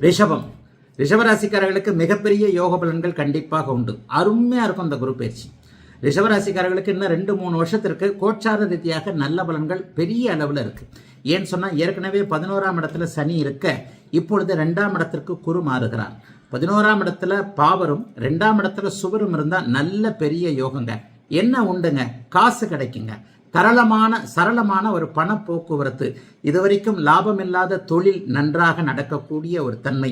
ரிஷபம். ரிஷபராசிக்காரர்களுக்கு மிகப்பெரிய யோக பலன்கள் கண்டிப்பாக உண்டு. அருமையாக இருக்கும் இந்த குரு பயிற்சி. ரிஷபராசிக்காரர்களுக்கு இன்னும் 2-3 வருஷத்திற்கு கோச்சார ரீதியாக நல்ல பலன்கள் பெரிய அளவில் இருக்கு. ஏன்னு சொன்னால் ஏற்கனவே 11ஆம் இடத்துல சனி இருக்க, இப்பொழுது 2ஆம் இடத்திற்கு குரு மாறுகிறார். 11ஆம் இடத்துல பாவரும் 2ஆம் இடத்துல சுவரும் இருந்தால் நல்ல பெரிய யோகங்க. என்ன உண்டுங்க? காசு கிடைக்குங்க. சரளமான ஒரு பண போக்குவரத்து. இதுவரைக்கும் லாபம் இல்லாத தொழில் நன்றாக நடக்கக்கூடிய ஒரு தன்மை.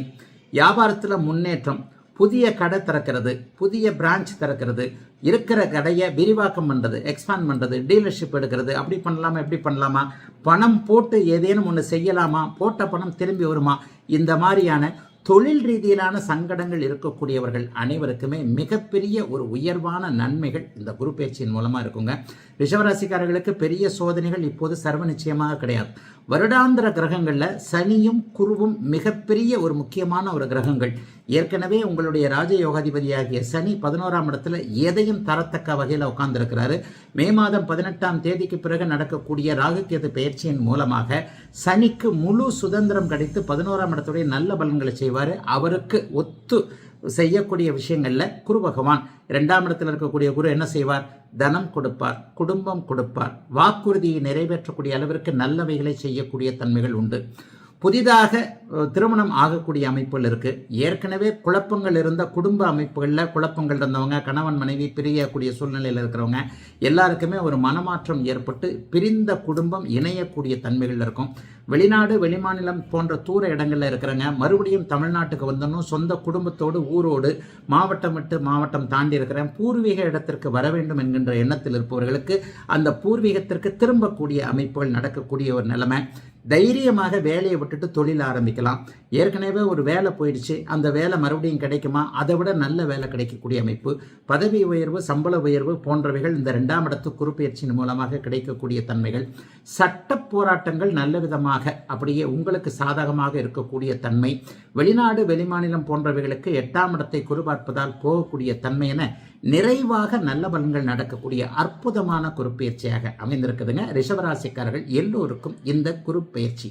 வியாபாரத்தில் முன்னேற்றம். புதிய கடை திறக்கிறது, புதிய பிரான்ச் திறக்கிறது, இருக்கிற கடையை விரிவாக்கம் பண்ணுறது, எக்ஸ்பேண்ட் பண்ணுறது, டீலர்ஷிப் எடுக்கிறது. அப்படி பண்ணலாமா, எப்படி பண்ணலாமா, பணம் போட்டு ஏதேனும் ஒன்று செய்யலாமா, போட்ட பணம் திரும்பி வருமா, இந்த மாதிரியான தொழில் ரீதியிலான சங்கடங்கள் இருக்கக்கூடியவர்கள் அனைவருக்குமே மிகப்பெரிய ஒரு உயர்வான நன்மைகள் இந்த குரு பயிற்சியின் மூலமாக இருக்குங்க. ரிஷபராசிக்காரர்களுக்கு பெரிய சோதனைகள் இப்போது சர்வ நிச்சயமாக கிடையாது. வருடாந்திர கிரகங்களில் சனியும் குருவும் மிகப்பெரிய ஒரு முக்கியமான ஒரு கிரகங்கள். ஏற்கனவே உங்களுடைய ராஜயோகாதிபதியாகிய சனி 11ஆம் இடத்துல எதையும் தரத்தக்க வகையில் உட்கார்ந்துருக்கிறாரு. மே மாதம் 18ஆம் தேதிக்கு பிறகு நடக்கக்கூடிய ராகுகேது பயிற்சியின் மூலமாக சனிக்கு முழு சுதந்திரம் கிடைத்து 11ஆம் இடத்துடைய நல்ல பலன்களை செய்வார். அவருக்கு ஒத்து செய்யக்கூடிய விஷயங்கள்ல குரு பகவான் 2ஆம் இடத்தில் இருக்கக்கூடிய குரு என்ன செய்வார்? தனம் கொடுப்பார், குடும்பம் கொடுப்பார், வாக்குறுதியை நிறைவேற்றக்கூடிய அளவிற்கு நல்லவைகளை செய்யக்கூடிய தன்மைகள் உண்டு. புதிதாக திருமணம் ஆகக்கூடிய அமைப்புகள் இருக்கு. ஏற்கனவே குழப்பங்கள் இருந்த குடும்ப அமைப்புகளில் குழப்பங்கள் இருந்தவங்க, கணவன் மனைவி பிரியக்கூடிய சூழ்நிலையில் இருக்கிறவங்க எல்லாருக்குமே ஒரு மனமாற்றம் ஏற்பட்டு பிரிந்த குடும்பம் இணையக்கூடிய தன்மைகள் இருக்கும். வெளிநாடு வெளிமாநிலம் போன்ற தூர இடங்களில் இருக்கிறவங்க மறுபடியும் தமிழ்நாட்டுக்கு வந்தனும் சொந்த குடும்பத்தோடு ஊரோடு மாவட்டம் விட்டு மாவட்டம் தாண்டி இருக்கிறேன் பூர்வீக இடத்திற்கு வர வேண்டும் என்கின்ற எண்ணத்தில் இருப்பவர்களுக்கு அந்த பூர்வீகத்திற்கு திரும்பக்கூடிய அமைப்புகள் நடக்கக்கூடிய ஒரு நிலைமை. தைரியமாக வேலையை விட்டுட்டு தொழில் ஆரம்பிக்கலாம். ஏற்கனவே ஒரு வேலை போயிடுச்சு, அந்த வேலை மறுபடியும் கிடைக்குமா, அதை விட நல்ல வேலை கிடைக்கக்கூடிய அமைப்பு. பதவி உயர்வு, சம்பள உயர்வு போன்றவைகள் இந்த 2ஆம் இடத்து குரு பயிற்சியின் மூலமாக கிடைக்கக்கூடிய தன்மைகள். சட்ட போராட்டங்கள் நல்ல விதமாக அப்படியே உங்களுக்கு சாதகமாக இருக்கக்கூடிய தன்மை. வெளிநாடு வெளிமாநிலம் போன்றவைகளுக்கு 8ஆம் இடத்தை குரு பார்ப்பதால் போகக்கூடிய தன்மை என நிறைவாக நல்ல பலன்கள் நடக்கக்கூடிய அற்புதமான குரு பயிற்சியாக அமைந்திருக்குதுங்க. ரிஷபராசிக்காரர்கள் எல்லோருக்கும் இந்த குரு பயிற்சி